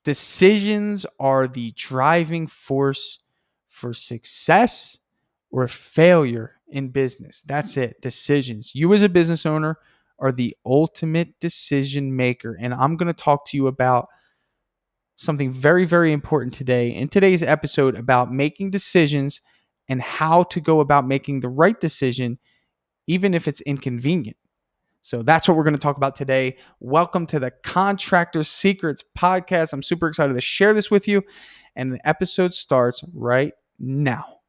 Decisions are the driving force for success or failure in business. That's it. Decisions. You as a business owner are the ultimate decision maker. And I'm going to talk to you about something very, very important today in today's episode about making decisions and how to go about making the right decision, even if it's inconvenient. So that's what we're going to talk about today. Welcome to the Contractor Secrets podcast. I'm super excited to share this with you. And the episode starts right now.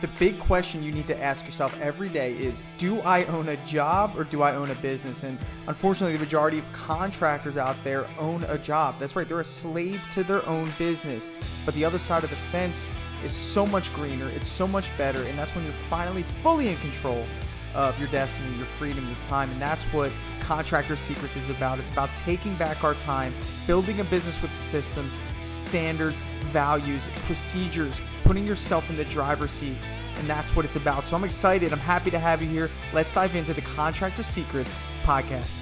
The big question you need to ask yourself every day is, do I own a job or do I own a business? And unfortunately, the majority of contractors out there own a job. That's right, they're a slave to their own business. But the other side of the fence is so much greener, it's so much better, and that's when you're finally fully in control of your destiny, your freedom, your time. And that's what Contractor Secrets is about. It's about taking back our time, building a business with systems, standards, values, procedures, putting yourself in the driver's seat. And that's what it's about. So I'm excited. I'm happy to have you here. Let's dive into the Contractor Secrets podcast.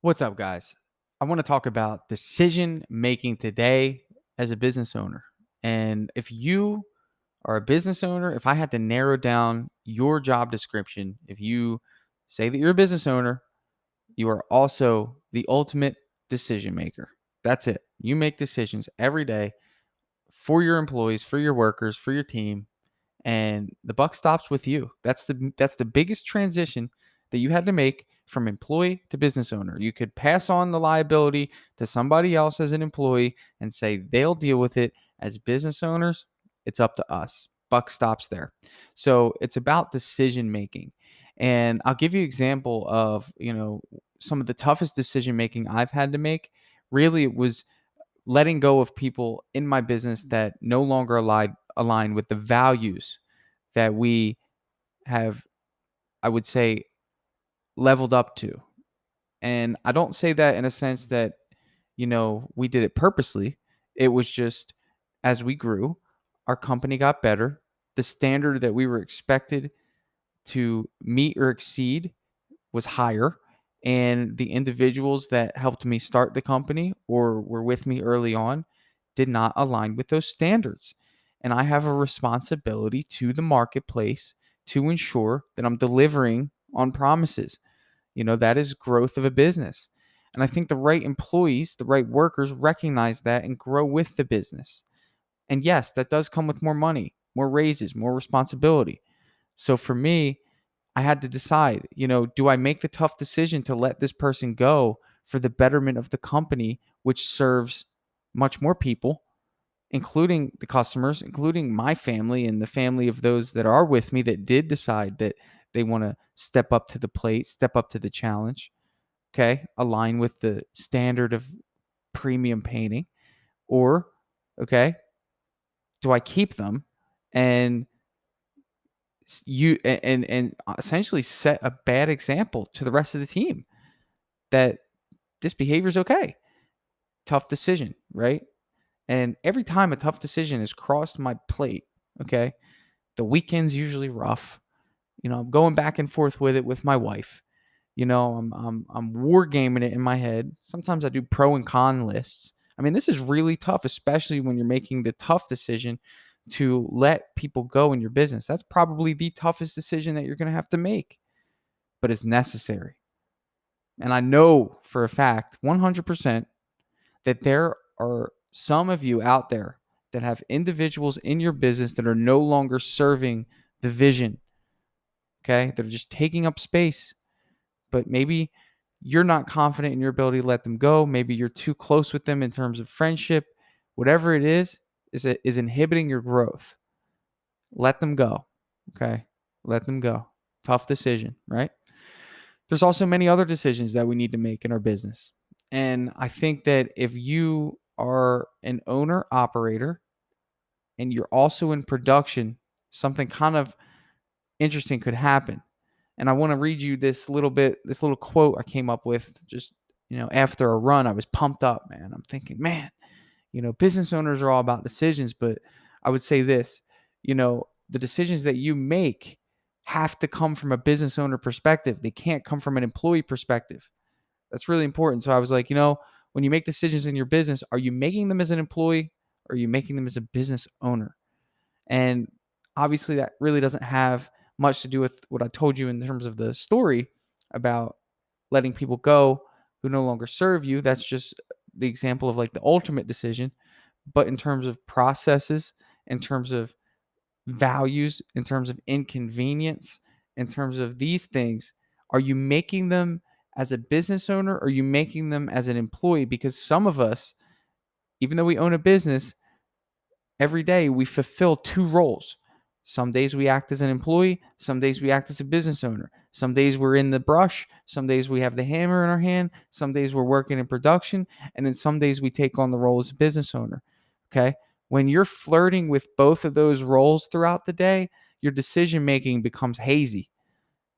What's up, guys? I want to talk about decision making today as a business owner. And if you are a business owner, if I had to narrow down your job description, if you say that you're a business owner, you are also the ultimate decision maker. That's it. You make decisions every day for your employees, for your workers, for your team, and the buck stops with you. That's the biggest transition that you had to make from employee to business owner. You could pass on the liability to somebody else as an employee and say they'll deal with it. As business owners, it's up to us. Buck stops there. So it's about decision making. And I'll give you an example of, some of the toughest decision making I've had to make. Really, it was letting go of people in my business that no longer align with the values that we have, I would say, leveled up to. And I don't say that in a sense that, we did it purposely. It was just as we grew, our company got better. The standard that we were expected to meet or exceed was higher. And the individuals that helped me start the company or were with me early on did not align with those standards. And I have a responsibility to the marketplace to ensure that I'm delivering on promises. That is growth of a business. And I think the right employees, the right workers recognize that and grow with the business. And yes, that does come with more money, more raises, more responsibility. So for me, I had to decide, do I make the tough decision to let this person go for the betterment of the company, which serves much more people, including the customers, including my family and the family of those that are with me that did decide that they want to step up to the plate, step up to the challenge, okay, align with the standard of premium painting, or, okay, do I keep them and essentially set a bad example to the rest of the team that this behavior is okay? Tough decision, right? And every time a tough decision is crossed my plate, okay, the weekend's usually rough. I'm going back and forth with it with my wife. I'm wargaming it in my head. Sometimes I do pro and con lists. I mean, this is really tough, especially when you're making the tough decision to let people go in your business. That's probably the toughest decision that you're going to have to make, but it's necessary. And I know for a fact, 100%, that there are some of you out there that have individuals in your business that are no longer serving the vision. Okay. They're just taking up space, but maybe you're not confident in your ability to let them go. Maybe you're too close with them in terms of friendship. Whatever it is inhibiting your growth. Let them go. Okay. Let them go. Tough decision, right? There's also many other decisions that we need to make in our business. And I think that if you are an owner operator and you're also in production, something kind of interesting could happen. And I want to read you this little quote I came up with just, after a run. I was pumped up, man. I'm thinking, man, business owners are all about decisions, but I would say this, the decisions that you make have to come from a business owner perspective. They can't come from an employee perspective. That's really important. So I was like, when you make decisions in your business, are you making them as an employee or are you making them as a business owner? And obviously, that really doesn't have much to do with what I told you in terms of the story about letting people go who no longer serve you. That's just the example of like the ultimate decision. But in terms of processes, in terms of values, in terms of inconvenience, in terms of these things, are you making them as a business owner or are you making them as an employee? Because some of us, even though we own a business, every day we fulfill two roles. Some days we act as an employee, some days we act as a business owner. Some days we're in the brush, some days we have the hammer in our hand, some days we're working in production, and then some days we take on the role as a business owner. Okay? When you're flirting with both of those roles throughout the day, your decision making becomes hazy,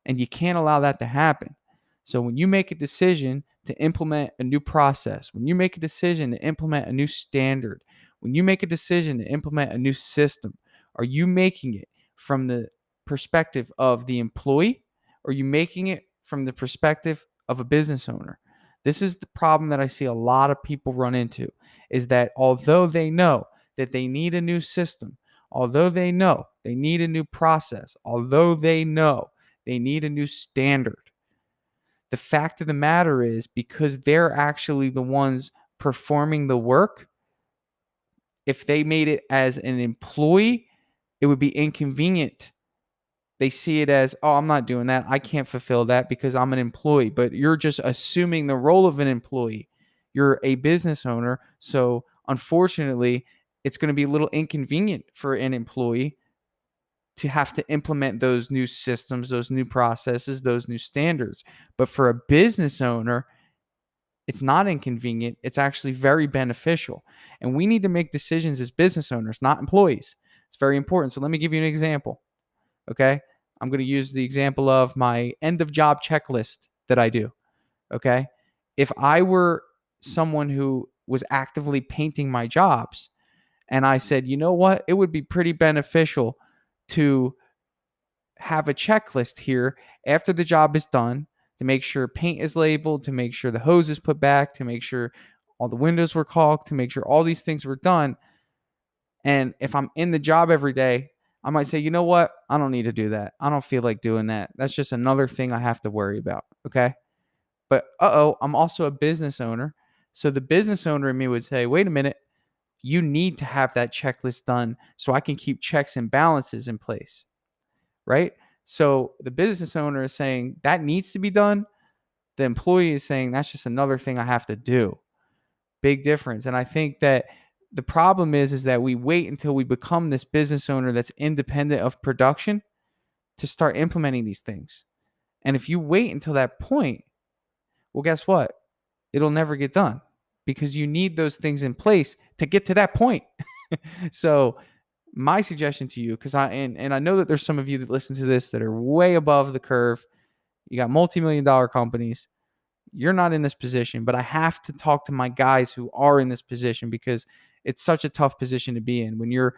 and you can't allow that to happen. So when you make a decision to implement a new process, when you make a decision to implement a new standard, when you make a decision to implement a new system, are you making it from the perspective of the employee or are you making it from the perspective of a business owner? This is the problem that I see a lot of people run into, is that although they know that they need a new system, although they know they need a new process, although they know they need a new standard, the fact of the matter is, because they're actually the ones performing the work, if they made it as an employee, it would be inconvenient. They see it as, oh, I'm not doing that. I can't fulfill that because I'm an employee. But you're just assuming the role of an employee. You're a business owner. So unfortunately, it's going to be a little inconvenient for an employee to have to implement those new systems, those new processes, those new standards. But for a business owner, it's not inconvenient. It's actually very beneficial. And we need to make decisions as business owners, not employees. It's very important. So let me give you an example. Okay. I'm going to use the example of my end of job checklist that I do. Okay. If I were someone who was actively painting my jobs and I said, you know what, it would be pretty beneficial to have a checklist here after the job is done to make sure paint is labeled, to make sure the hose is put back, to make sure all the windows were caulked, to make sure all these things were done. And if I'm in the job every day, I might say, you know what? I don't need to do that. I don't feel like doing that. That's just another thing I have to worry about. Okay. But I'm also a business owner. So the business owner in me would say, wait a minute, you need to have that checklist done so I can keep checks and balances in place. Right. So the business owner is saying that needs to be done. The employee is saying that's just another thing I have to do. Big difference. And I think that the problem is that we wait until we become this business owner that's independent of production to start implementing these things. And if you wait until that point, well, guess what? It'll never get done because you need those things in place to get to that point. So my suggestion to you, because I know that there's some of you that listen to this that are way above the curve. You got multi-million-dollar companies. You're not in this position, but I have to talk to my guys who are in this position because it's such a tough position to be in when you're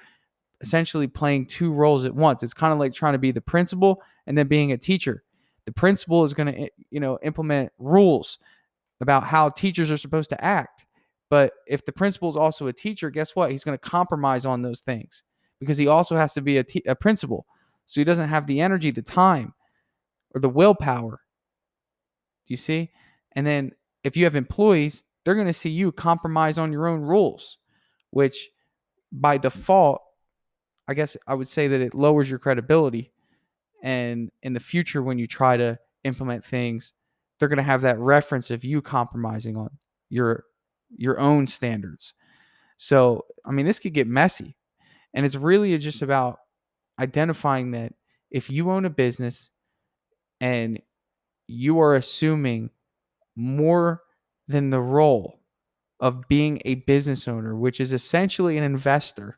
essentially playing two roles at once. It's kind of like trying to be the principal and then being a teacher. The principal is going to, implement rules about how teachers are supposed to act. But if the principal is also a teacher, guess what? He's going to compromise on those things because he also has to be a principal. So he doesn't have the energy, the time, or the willpower. Do you see? And then if you have employees, they're going to see you compromise on your own rules, which by default, I guess I would say that it lowers your credibility. And in the future, when you try to implement things, they're going to have that reference of you compromising on your own standards. So, I mean, this could get messy. And it's really just about identifying that if you own a business and you are assuming more than the role of being a business owner, which is essentially an investor,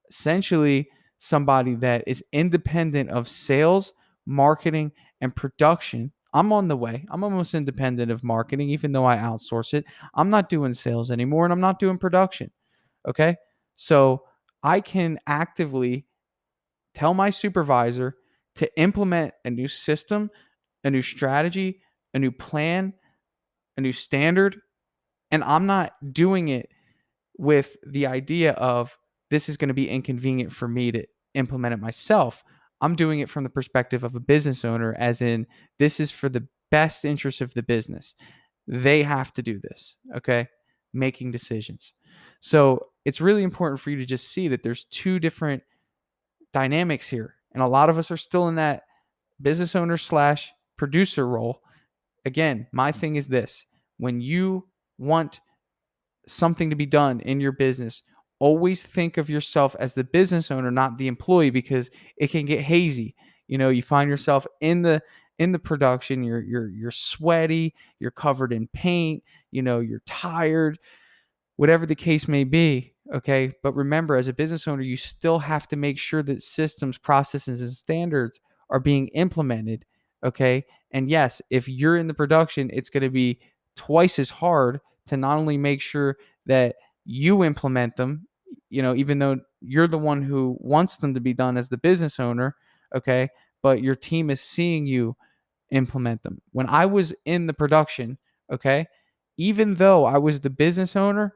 essentially somebody that is independent of sales, marketing, and production. I'm on the way. I'm almost independent of marketing, even though I outsource it. I'm not doing sales anymore and I'm not doing production. Okay. So I can actively tell my supervisor to implement a new system, a new strategy, a new plan a new standard, and I'm not doing it with the idea of this is going to be inconvenient for me to implement it myself. I'm doing it from the perspective of a business owner, as in, this is for the best interest of the business. They have to do this, okay? Making decisions. So it's really important for you to just see that there's two different dynamics here. And a lot of us are still in that business owner slash producer role. Again, my thing is this: when you want something to be done in your business, always think of yourself as the business owner, not the employee, because it can get hazy. You find yourself in the production, you're sweaty, you're covered in paint, you're tired, whatever the case may be. Okay. But remember, as a business owner, you still have to make sure that systems, processes, and standards are being implemented. Okay. And yes, if you're in the production, it's going to be twice as hard to not only make sure that you implement them, even though you're the one who wants them to be done as the business owner. Okay. But your team is seeing you implement them. When I was in the production, okay, even though I was the business owner,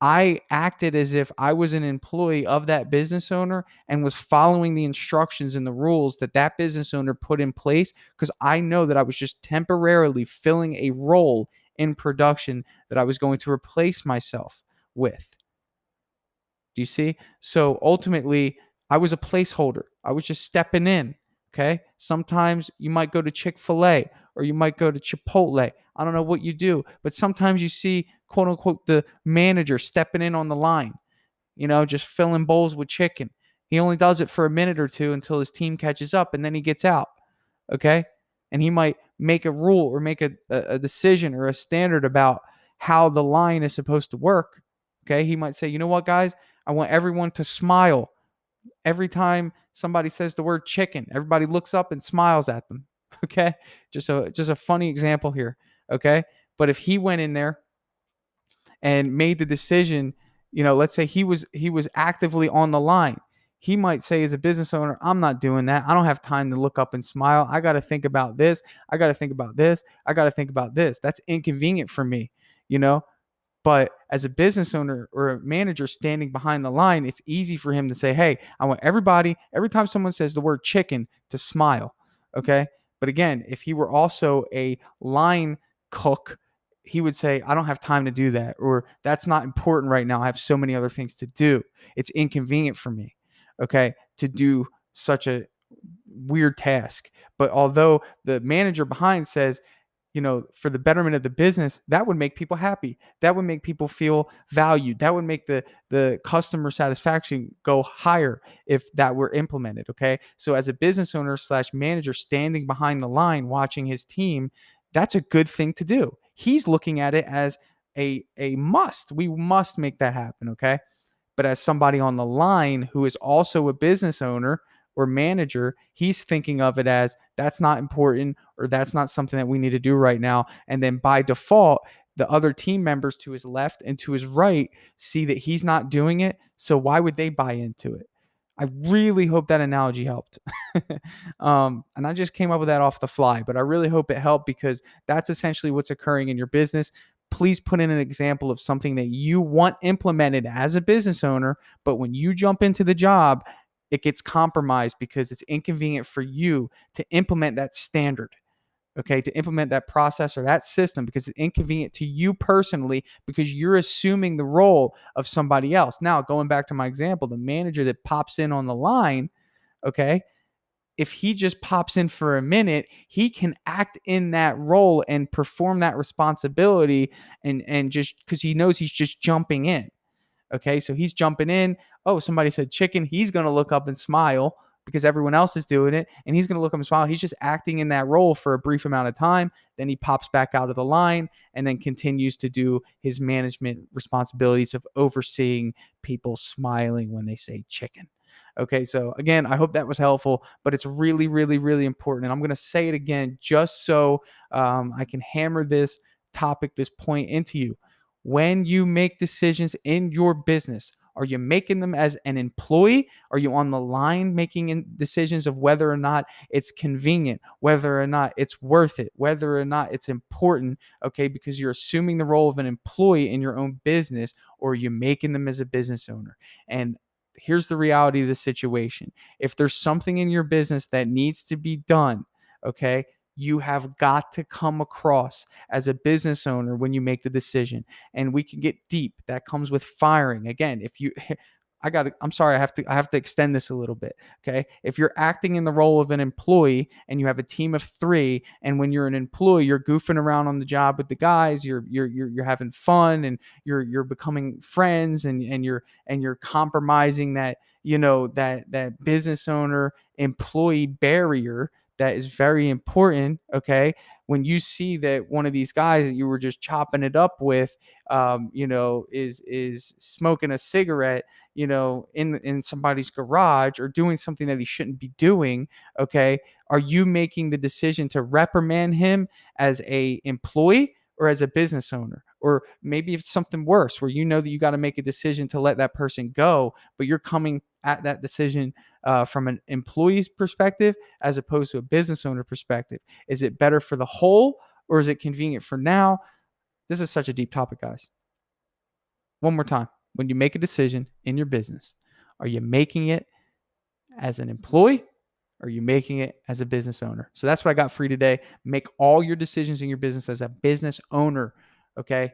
I acted as if I was an employee of that business owner and was following the instructions and the rules that that business owner put in place, because I know that I was just temporarily filling a role in production that I was going to replace myself with. Do you see? So ultimately, I was a placeholder. I was just stepping in. Okay. Sometimes you might go to Chick-fil-A or you might go to Chipotle. I don't know what you do, but sometimes you see, quote unquote, the manager stepping in on the line, just filling bowls with chicken. He only does it for a minute or two until his team catches up, and then he gets out. Okay. And he might make a rule or make a decision or a standard about how the line is supposed to work. Okay. He might say, you know what, guys? I want everyone to smile every time somebody says the word chicken. Everybody looks up and smiles at them. Okay. Just a funny example here. Okay. But if he went in there and made the decision, let's say he was actively on the line, he might say, as a business owner, I'm not doing that. I don't have time to look up and smile. I got to think about this. I got to think about this. I got to think about this. That's inconvenient for me, you know? But as a business owner or a manager standing behind the line, it's easy for him to say, hey, I want everybody, every time someone says the word chicken, to smile. Okay. But again, if he were also a line cook, he would say, I don't have time to do that, or that's not important right now. I have so many other things to do. It's inconvenient for me. Okay. To do such a weird task. But although the manager behind says, for the betterment of the business, that would make people happy. That would make people feel valued. That would make the customer satisfaction go higher if that were implemented. Okay. So as a business owner slash manager standing behind the line watching his team, that's a good thing to do. He's looking at it as a must. We must make that happen. Okay. But as somebody on the line who is also a business owner or manager, he's thinking of it as, that's not important, or that's not something that we need to do right now. And then by default, the other team members to his left and to his right see that he's not doing it. So why would they buy into it? I really hope that analogy helped. And I just came up with that off the fly, but I really hope it helped, because that's essentially what's occurring in your business. Please put in an example of something that you want implemented as a business owner, but when you jump into the job, it gets compromised because it's inconvenient for you to implement that standard. Okay, to implement that process or that system, because it's inconvenient to you personally, because you're assuming the role of somebody else. Now, going back to my example, the manager that pops in on the line, okay, if he just pops in for a minute, he can act in that role and perform that responsibility, and just because he knows he's just jumping in. Okay, so he's jumping in. Oh, somebody said chicken. He's going to look up and smile because everyone else is doing it. And he's going to look up and smile. He's just acting in that role for a brief amount of time. Then he pops back out of the line and then continues to do his management responsibilities of overseeing people smiling when they say chicken. Okay, so again, I hope that was helpful, but it's really, really, really important. And I'm going to say it again just so I can hammer this topic, this point into you. When you make decisions in your business, Are you making them as an employee? Are you on the line making decisions of whether or not it's convenient, whether or not it's worth it, whether or not it's important, okay, because you're assuming the role of an employee in your own business, or are you making them as a business owner? And here's the reality of the situation. If there's something in your business that needs to be done, okay, you have got to come across as a business owner when you make the decision. And we can get deep. That comes with firing. Again, if you I'm sorry, I have to extend this a little bit. Okay. If you're acting in the role of an employee and you have a team of 3, and when you're an employee, you're goofing around on the job with the guys, you're having fun, and you're becoming friends, and you're compromising that, that business owner employee barrier that is very important. Okay. When you see that one of these guys that you were just chopping it up with, is smoking a cigarette, in somebody's garage, or doing something that he shouldn't be doing, okay, are you making the decision to reprimand him as a employee or as a business owner? Or maybe it's something worse, where that you got to make a decision to let that person go, but you're coming at that decision from an employee's perspective as opposed to a business owner perspective. Is it better for the whole, or is it convenient for now? This is such a deep topic, guys. One more time. When you make a decision in your business, are you making it as an employee, or are you making it as a business owner? So that's what I got for you today. Make all your decisions in your business as a business owner. Okay.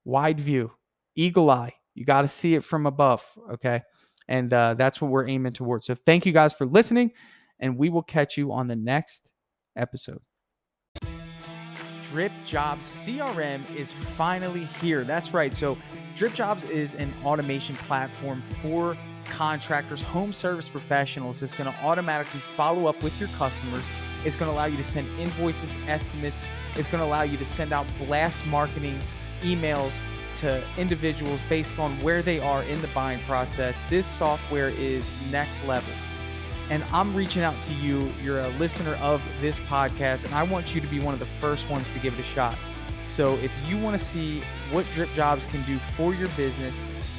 Wide view, eagle eye. You got to see it from above. Okay. And that's what we're aiming towards. So thank you guys for listening, and we will catch you on the next episode. Dripjobs CRM is finally here. That's right. So Dripjobs is an automation platform for contractors, home service professionals, that's going to automatically follow up with your customers. It's going to allow you to send invoices, estimates. It's going to allow you to send out blast marketing emails to individuals based on where they are in the buying process. This software is next level. And I'm reaching out to you. You're a listener of this podcast, and I want you to be one of the first ones to give it a shot. So if you want to see what Dripjobs can do for your business,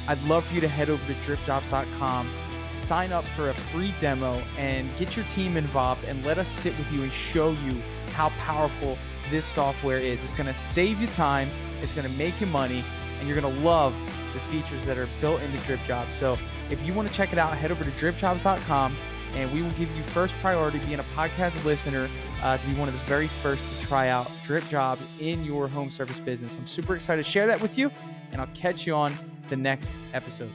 I'd love for you to head over to dripjobs.com, sign up for a free demo, and get your team involved, and let us sit with you and show you how powerful this software is. It's going to save you time, it's going to make you money, and you're going to love the features that are built into Dripjobs. So if you want to check it out, head over to dripjobs.com, and we will give you first priority, being a podcast listener, to be one of the very first to try out Dripjobs in your home service business. I'm super excited to share that with you, and I'll catch you on the next episode.